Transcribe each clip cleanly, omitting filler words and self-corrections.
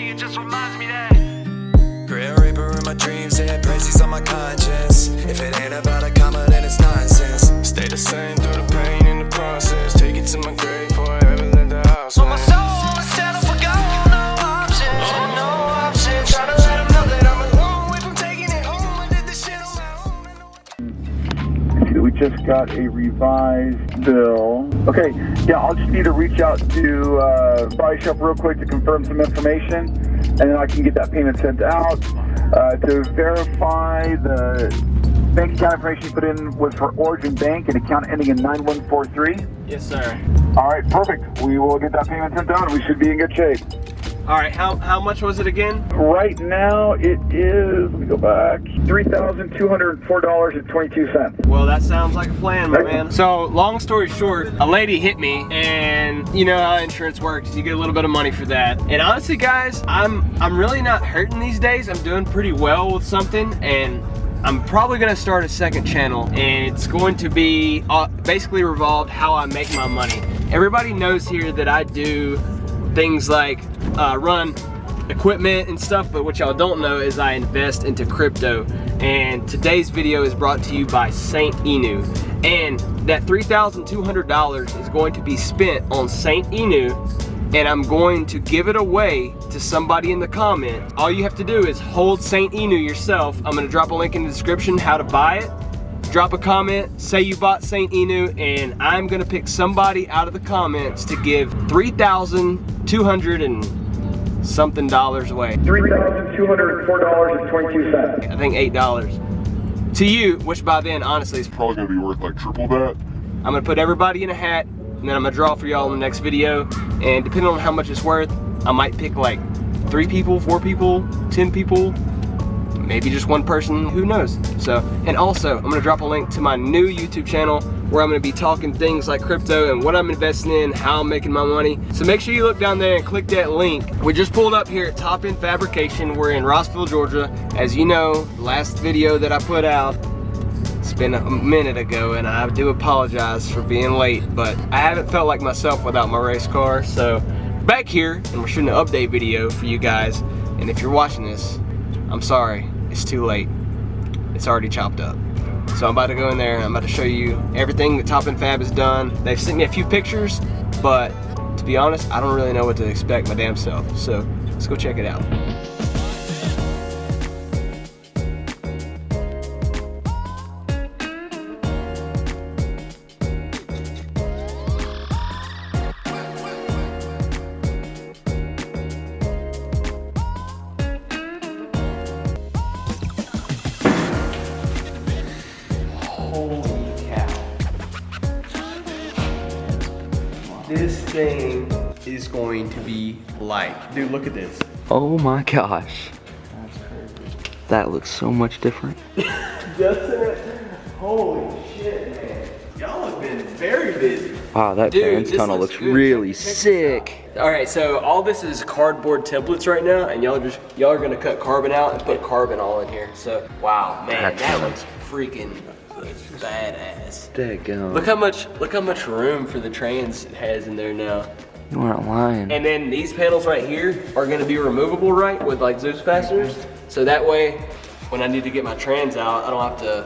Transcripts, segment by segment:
me, it just reminds me that Real Reaper in my dreams, yeah, Brazy's on my conscience. If it ain't about a comma, then it's nonsense. Stay the same through the pain in the process. Take it to my grave before I ever let the house. so my soul won't settle for gold, no options, no options. Try to let them know that I'm a long way from taking it home. I did this shit on my own. We just got a revised bill. Okay, yeah, I'll just need to reach out to Body Shop real quick to confirm some information, and then I can get that payment sent out. To verify the bank account information you put in was for Origin Bank, an account ending in 9143. Yes, sir. All right, perfect. We will get that payment sent out, and we should be in good shape. All right, how much was it again? Right now, it is, let me go back, $3,204.22. Well, that sounds like a plan, my man. So, long story short, a lady hit me, and you know how insurance works. You get a little bit of money for that. And honestly, guys, I'm really not hurting these days. I'm doing pretty well with something, and I'm probably gonna start a second channel, and it's going to be basically revolved how I make my money. Everybody knows here that I do things like run equipment and stuff, but what y'all don't know is I invest into crypto. And today's video is brought to you by Saint Inu. And that $3,200 is going to be spent on Saint Inu, and I'm going to give it away to somebody in the comment. All you have to do is hold Saint Inu yourself. I'm gonna drop a link in the description how to buy it. Drop a comment, say you bought Saint Inu, and I'm gonna pick somebody out of the comments to give $3,200 and something dollars away. $3,204.22. I think $8 to you, which by then honestly is Probably gonna be worth like triple that. I'm gonna put everybody in a hat, and then I'm gonna draw for y'all in the next video, and depending on how much it's worth, I might pick like 3 people, 4 people, 10 people, maybe just one person, who knows. So, and also I'm gonna drop a link to my new YouTube channel where I'm gonna be talking things like crypto and what I'm investing in, how I'm making my money. So make sure you look down there and click that link. We just pulled up here at Top End Fabrication. We're in Rossville, Georgia. As you know, last video that I put out, it's been a minute ago, and I do apologize for being late, but I haven't felt like myself without my race car. So back here, and we're shooting an update video for you guys. And if you're watching this, I'm sorry, it's too late. It's already chopped up. So I'm about to go in there and I'm about to show you everything that Top End Fab has done. They've sent me a few pictures, but to be honest, I don't really know what to expect my damn self. So let's go check it out. Holy cow. This thing is going to be light. Dude, look at this. Oh my gosh. That's crazy. That looks so much different. Doesn't it? Holy shit, man. Y'all have been very busy. Wow, that fans tunnel looks really sick. All right, so all this is cardboard templates right now, and y'all are gonna cut carbon out and put carbon all in here. So, wow, man, that looks freaking badass. Daggone. Look how much room for the trans it has in there now. You aren't lying. And then these panels right here are gonna be removable, right, with like Zeus fasteners. So that way, when I need to get my trans out, I don't have to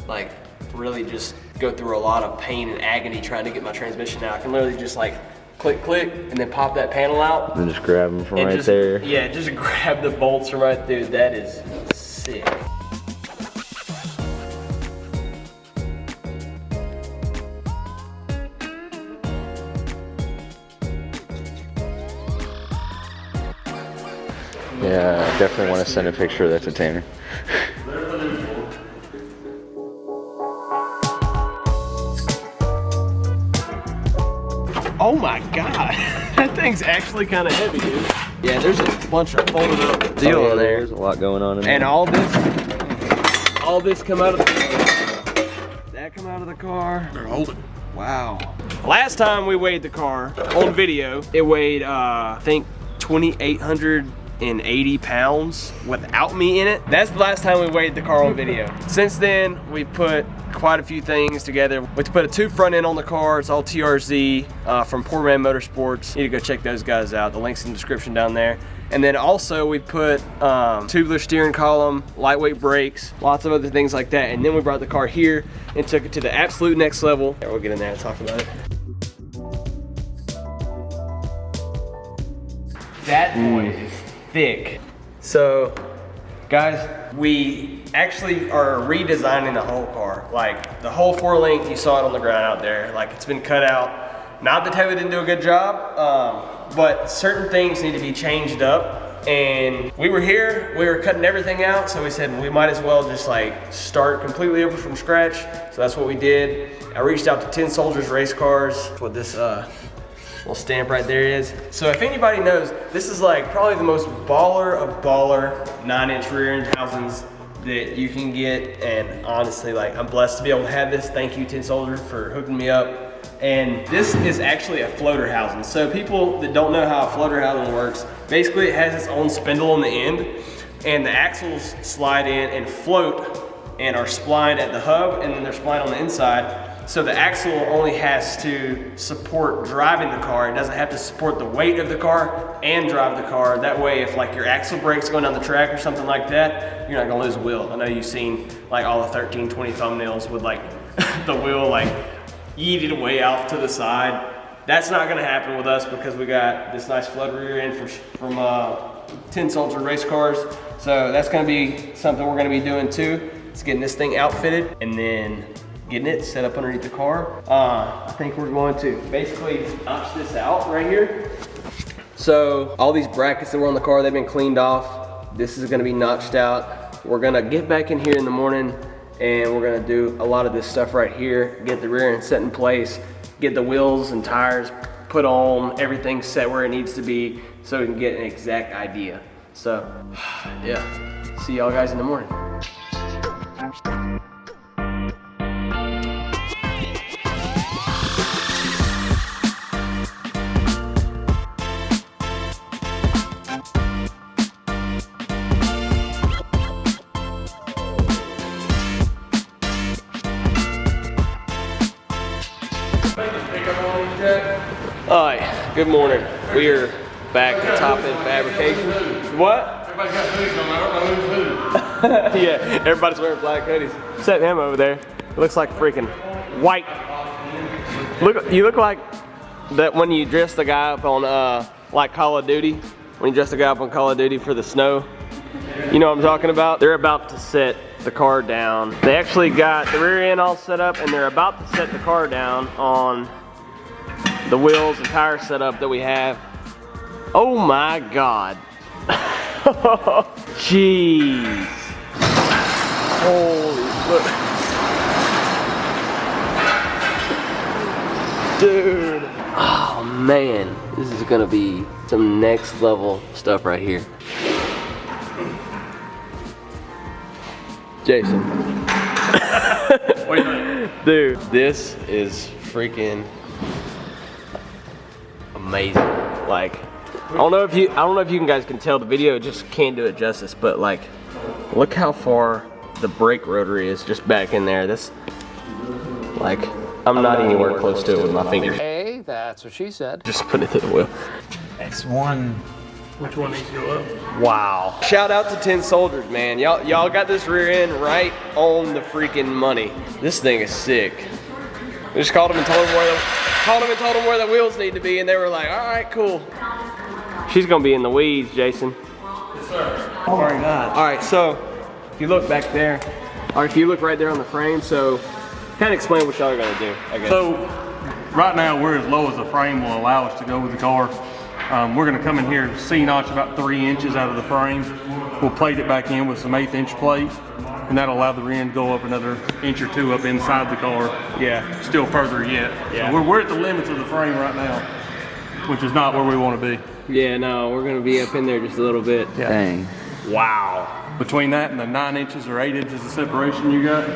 like really just go through a lot of pain and agony trying to get my transmission out. I can literally just like click, click, and then pop that panel out. And just grab them from and right just, there. Yeah, just grab the bolts from right there. That is sick. Yeah, I definitely want to send a picture of that to Tanner. Oh my god, that thing's actually kind of heavy, dude. Yeah, there's a bunch of folded up deal in there. There's a lot going on in there. And all this come out of the car. That come out of the car. They're holding. Wow. Last time we weighed the car on video, it weighed I think 2,800 180 pounds without me in it. That's the last time we weighed the car on video. Since then, we put quite a few things together. We put a 2 front end on the car. It's all TRZ from Poor Man Motorsports. You need to go check those guys out. The link's in the description down there. And then also we put tubular steering column, lightweight brakes, lots of other things like that. And then we brought the car here and took it to the absolute next level. Yeah, we'll get in there and talk about it. That boy is thick. So, guys, we actually are redesigning the whole car. Like, the whole 4-length, you saw it on the ground out there. Like, it's been cut out. Not that Taylor didn't do a good job, but certain things need to be changed up. And we were here, we were cutting everything out, so we said we might as well just like start completely over from scratch. So that's what we did. I reached out to 10 Soldiers Race Cars. That's what this little stamp right there is. So if anybody knows, this is like probably the most baller of baller 9-inch rear end housings that you can get. And honestly, like, I'm blessed to be able to have this. Thank you, 10 Soldiers, for hooking me up. And this is actually a floater housing. So people that don't know how a floater housing works, basically it has its own spindle on the end, and the axles slide in and float and are splined at the hub, and then they're splined on the inside. So the axle only has to support driving the car. It doesn't have to support the weight of the car and drive the car. That way, if like your axle breaks going down the track or something like that, you're not gonna lose a wheel. I know you've seen like all the 13, 20 thumbnails with like the wheel like yeeted away off to the side. That's not gonna happen with us because we got this nice flood rear end from 10 Soldier Race Cars. So that's gonna be something we're gonna be doing too. It's getting this thing outfitted and then getting it set up underneath the car. I think we're going to basically notch this out right here. So all these brackets that were on the car, they've been cleaned off. This is gonna be notched out. We're gonna get back in here in the morning and we're gonna do a lot of this stuff right here, get the rear end set in place, get the wheels and tires put on, everything set where it needs to be so we can get an exact idea. So, yeah, see y'all guys in the morning. Alright, good morning. We are back at Top End Fabrication. What? Everybody got hoodies on, I don't know who's who. Yeah, everybody's wearing black hoodies. Set him over there. It looks like freaking white. You look like that when you dress the guy up on like Call of Duty. When you dress the guy up on Call of Duty for the snow. You know what I'm talking about? They're about to set the car down. They actually got the rear end all set up and they're about to set the car down on the wheels and tire setup that we have. Oh my God. Jeez. Holy look. Dude. Oh man. This is gonna be some next level stuff right here. Jason. Dude, this is freaking amazing. Like, I don't know if you guys can tell, the video just can't do it justice, but like, look how far the brake rotary is just back in there. This, like, I'm not anywhere close to it with my finger. Hey, that's what she said. Just put it to the wheel. X1. Which one needs to go up? Wow. Shout out to 10 Soldiers, man. Y'all got this rear end right on the freaking money. This thing is sick. We just called them and told them where the wheels need to be, and they were like, all right, cool. She's gonna be in the weeds, Jason. Yes, sir. Oh my God. All right, so if you look back there, or if you look right there on the frame, so kind of explain what y'all are gonna do, I guess. So, right now we're as low as the frame will allow us to go with the car. We're gonna come in here, C-notch about 3 inches out of the frame. We'll plate it back in with some 1/8 inch plate, and that'll allow the rear end to go up another inch or two up inside the car. Yeah. Still further yet. Yeah. So we're at the limits of the frame right now, which is not where we want to be. Yeah, no, we're gonna be up in there just a little bit. Yeah. Dang. Wow. Between that and the 9 inches or 8 inches of separation you got.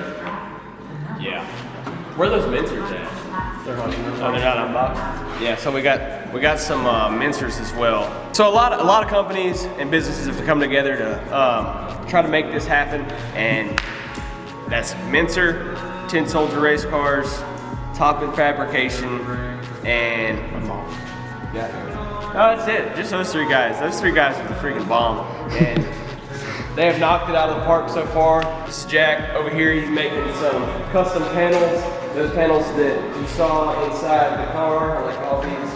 Yeah. Where are those mincers at? They're not even Oh, they're not unboxed? Yeah, so we got we got some mincers as well. So a lot of companies and businesses have come together to try to make this happen, and that's mincer, tin soldier race cars, top and fabrication, and no, that's it. Just those three guys. Those three guys are the freaking bomb, and they have knocked it out of the park so far. This is Jack over here. He's making some custom panels. Those panels that you saw inside the car are like all these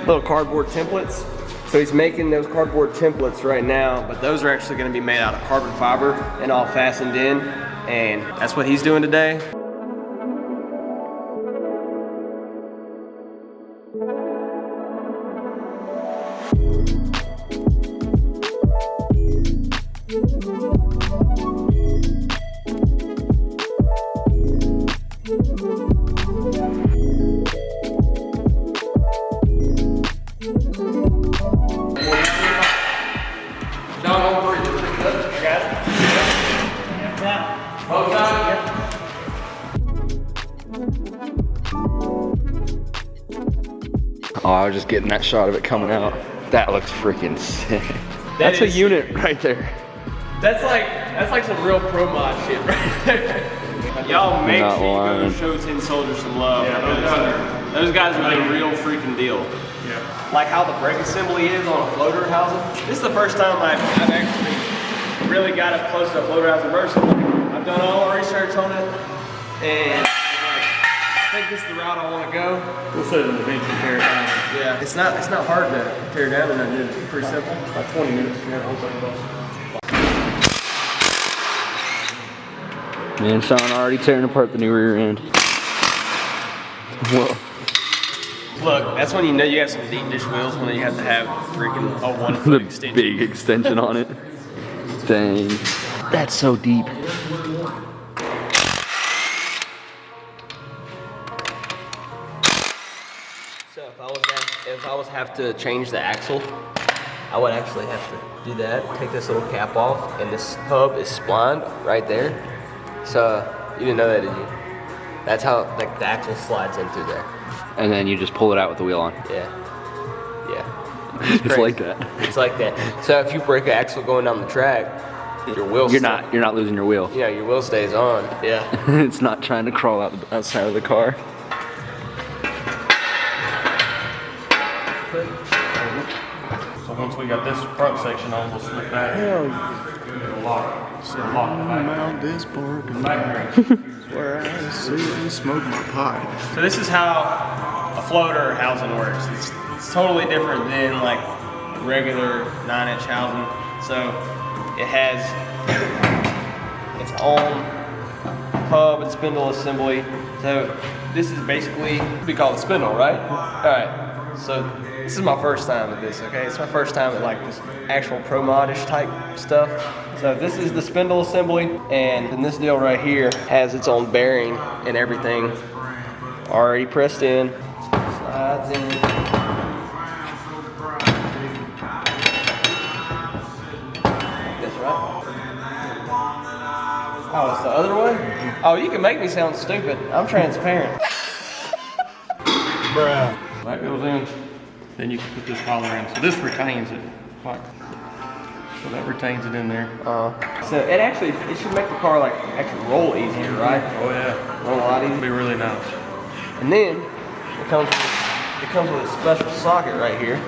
little cardboard templates. So he's making those cardboard templates right now, but those are actually going to be made out of carbon fiber and all fastened in, and that's what he's doing today. Oh, I was just getting that shot of it coming out. That looks freaking sick. That's a unit right there. That's like some real pro mod shit right there. Y'all make sure you go to show Tin Soldier some love. Yeah, those guys are the real freaking deal. Yeah. Like how the brake assembly is on a floater housing. This is the first time I've actually really got up close to a floater housing person. I've done all the research on it, and I think this is the route I want to go. We'll set an eventually tear it down. Yeah, it's not hard to tear down, and it's pretty simple. About 20 minutes. Yeah, whole thing goes. Man, Sean already tearing apart the new rear end. Whoa. Look, that's when you know you have some deep dish wheels, when you have to have freaking a 1 foot extension. Big extension on it. Dang. That's so deep. So if I was have to change the axle, I would actually have to do that. Take this little cap off, and this hub is splined right there. So you didn't know that, did you? That's how like the axle slides in through there. And then you just pull it out with the wheel on. Yeah. It's like that. It's like that. So if you break an axle going down the track, your wheel. You're not losing your wheel. Yeah, your wheel stays on. Yeah. It's not trying to crawl out the outside of the car. So once we got this front section on, we'll slip back. Hell yeah. Lock the back. Mount this park and Back where I sit and smoke my pipe. So this is how a floater housing works. It's totally different than like regular 9-inch housing. So it has its own hub and spindle assembly. So this is basically what we call the spindle, right? All right. So this is my first time at this. Okay, it's my first time at like this actual pro modish type stuff. So this is the spindle assembly, and then this deal right here has its own bearing and everything already pressed in. Slides in. That's right. Oh, it's the other way? Oh, you can make me sound stupid. I'm transparent. Bruh. That goes in, then you can put this collar in. So this retains it. Like, so that retains it in there. So it should make the car like actually roll easier, right? Oh yeah. Roll a lot It'll easier. be really nice. And then it comes with a special socket right here.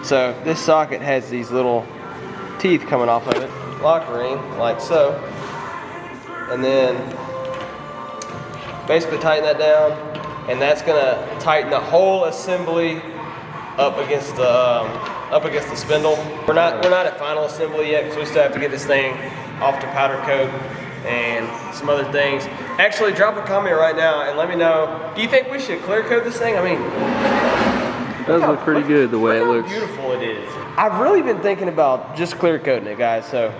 So this socket has these little teeth coming off of it. Lock ring, like so. And then basically tighten that down, and that's gonna tighten the whole assembly up against the spindle. We're not at final assembly yet, because we still have to get this thing off to powder coat and some other things. Actually, drop a comment right now and let me know, do you think we should clear coat this thing? I mean, It does look pretty good the way it looks. Look how beautiful it is. I've really been thinking about just clear coating it, guys. So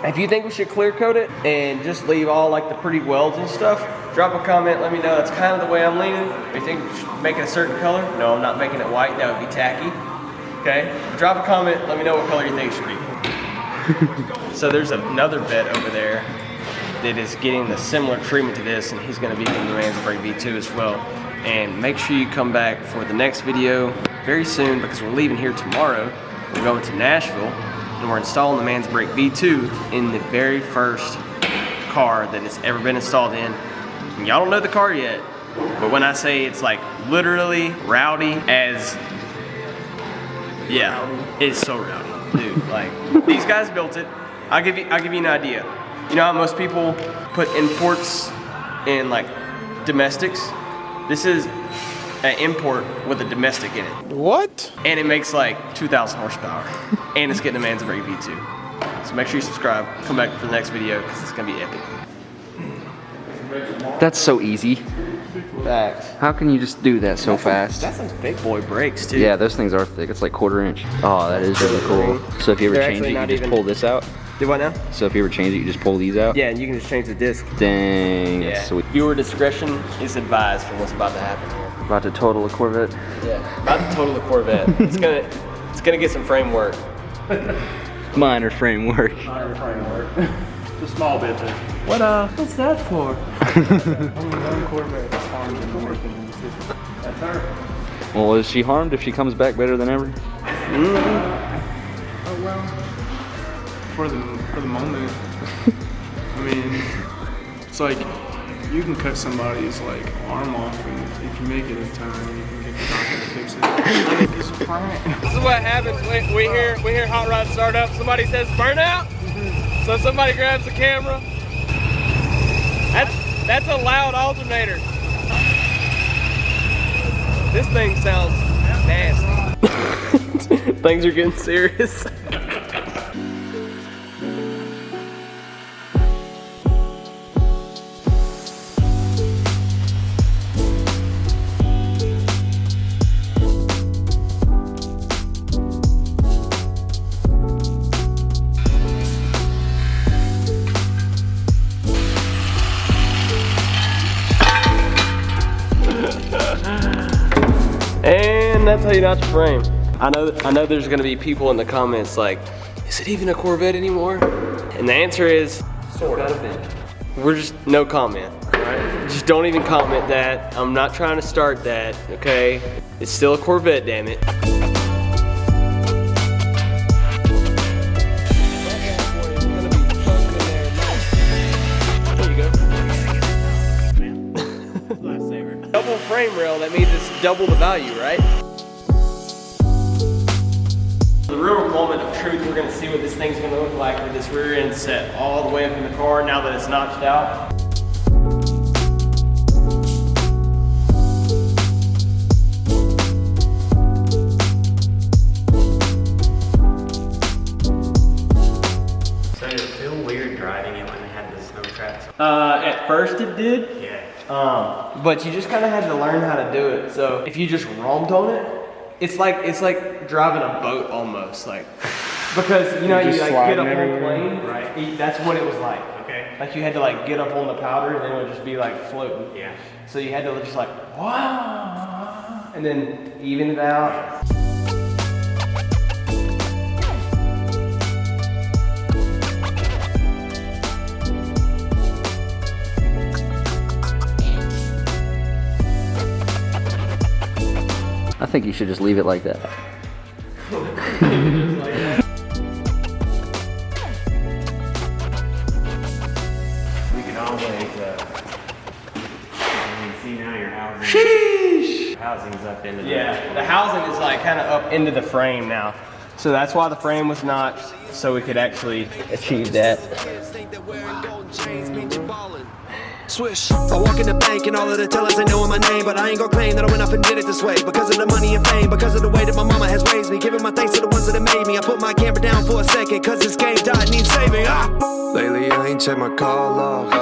if you think we should clear coat it and just leave all like the pretty welds and stuff, drop a comment, let me know. That's kind of the way I'm leaning. If you think we should make it a certain color, no, I'm not making it white, that would be tacky. Okay, drop a comment, let me know what color you think it should be. So there's another Vette over there that is getting the similar treatment to this, and he's gonna be in the Man's Break V2 as well. And make sure you come back for the next video very soon because we're leaving here tomorrow. We're going to Nashville and we're installing the Man's Break V2 in the very first car that it's ever been installed in. And y'all don't know the car yet, but when I say it's like literally rowdy as, yeah, it's so rowdy, dude. Like, these guys built it. I'll give you an idea. You know how most people put imports in like domestics? This is an import with a domestic in it. What? And it makes like 2,000 horsepower. And it's getting a Man's Break V2. So make sure you subscribe, come back for the next video because it's gonna be epic. That's so easy. Facts. How can you just do that so fast? That's some big boy brakes too. Yeah, those things are thick. It's like 1/4 inch. Oh, that is really cool. So if you ever They're change it, actually you not just even- pull this out. Do what now? So if you ever change it, you just pull these out. Yeah, and you can just change the disc. Dang, Yeah. that's sweet. Viewer discretion is advised for what's about to happen here. About to total a Corvette. Yeah. About to total the Corvette. It's gonna get some framework. Minor framework. Minor framework. Just a small bit there. What's that for? Only one Corvette is harmed in the working in the city. That's her. Well, is she harmed if she comes back better than ever? Oh well. For the moment. I mean, it's like you can cut somebody's like arm off, and if you make it in time, you can get the doctor to fix it. Like, it's fine. This is what happens. We hear hot rod start up. Somebody says burnout. So somebody grabs the camera. That's a loud alternator. This thing sounds nasty. Things are getting serious. And that's how you notch a frame. I know there's gonna be people in the comments like, is it even a Corvette anymore? And the answer is, sort of. We're just, no comment, alright? Just don't even comment that. I'm not trying to start that, okay? It's still a Corvette, damn it. There you go. Double frame rail, that means it's double the value, right? The real moment of truth, we're gonna see what this thing's gonna look like with this rear end set all the way up in the car now that it's notched out. So did it feel weird driving it when they had the snow tracks? At first it did. Yeah. But you just kind of had to learn how to do it. So if you just roamed on it, it's like driving a boat almost, like, because you know you like get up on a plane, right? That's what it was like. Okay. Like you had to like get up on the powder and then it would just be like floating. Yeah. So you had to just like wow, and then even it out. I think you should just leave it like that. We could always, see now your housing. Sheesh! Housing's up into the... Yeah, the housing is like kind of up into the frame now. So that's why the frame was notched, so we could actually achieve that. Swish. I walk in the bank and all of the tellers ain't knowing my name, but I ain't gonna claim that I went up and did it this way because of the money and fame, because of the way that my mama has raised me, giving my thanks to the ones that have made me. I put my camera down for a second cause this game died, needs saving. Lately I ain't checked my call log.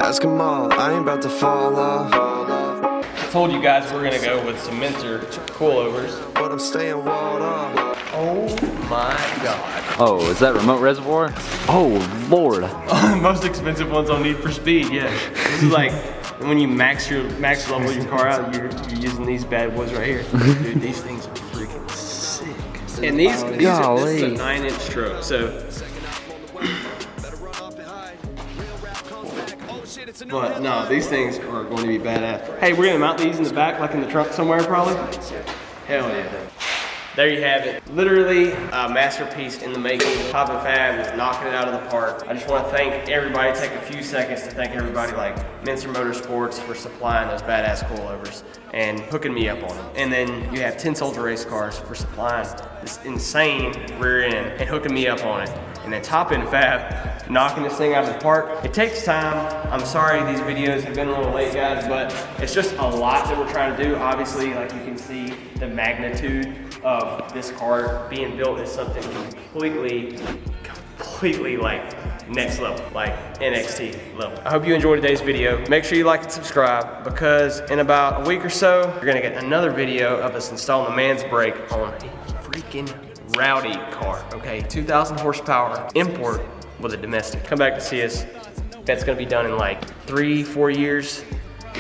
Ask them all, I ain't about to fall off. I told you guys we're gonna go with some Mincer coilovers. But I'm staying walled off. Oh my god. Oh, is that remote reservoir? Oh, Lord. Most expensive ones on Need for Speed, yeah. This is like when you max level your car out, you're using these bad boys right here. Dude, these things are freaking sick. And these are, this is a 9-inch stroke, so. But no, these things are going to be badass. Hey, we're gonna mount these in the back, like in the trunk somewhere probably. Hell yeah. There you have it. Literally a masterpiece in the making. Pop and Fab is knocking it out of the park. I just want to thank everybody, take a few seconds to thank everybody like Mincer Motorsports for supplying those badass coilovers and hooking me up on them. And then you have 10 Soldier Race Cars for supplying this insane rear end and hooking me up on it. And then Top End Fab knocking this thing out of the park. It takes time. I'm sorry these videos have been a little late, guys, but it's just a lot that we're trying to do. Obviously, like you can see, the magnitude of this car being built is something completely like next level, like NXT level. I hope you enjoyed today's video. Make sure you like and subscribe, because in about a week or so, you're gonna get another video of us installing the man's brake on a freaking rowdy car, okay? 2,000 horsepower import with a domestic. Come back to see us. That's gonna be done in like 3-4 years.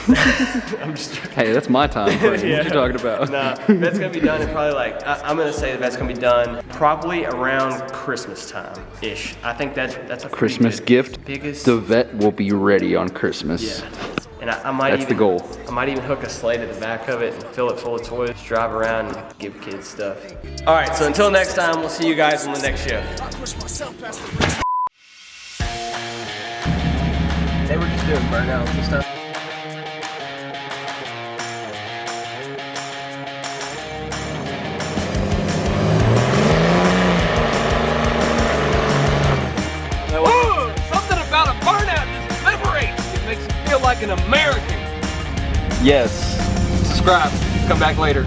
I'm just joking. Hey, that's my time frame. Yeah. What you talking about? Nah, that's gonna be done in probably like, I'm gonna say that's gonna be done probably around Christmas time-ish. I think that's a Christmas gift. Biggest. The Vette will be ready on Christmas. Yeah. And I might That's even, the goal. I might even hook a sleigh to the back of it and fill it full of toys, drive around and give kids stuff. All right, so until next time, we'll see you guys on the next shift. They were just doing burnouts and stuff. Something about a burnout just liberates. It makes you feel like an American. Yes. Subscribe. Come back later.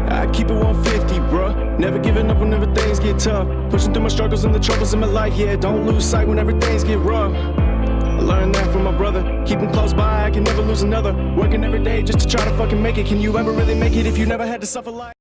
I keep it 150, bruh. Never giving up whenever things get tough. Pushing through my struggles and the troubles in my life, yeah. Don't lose sight whenever things get rough. I learned that from my brother. Keep him close by, I can never lose another. Working every day just to try to fucking make it. Can you ever really make it if you never had to suffer life?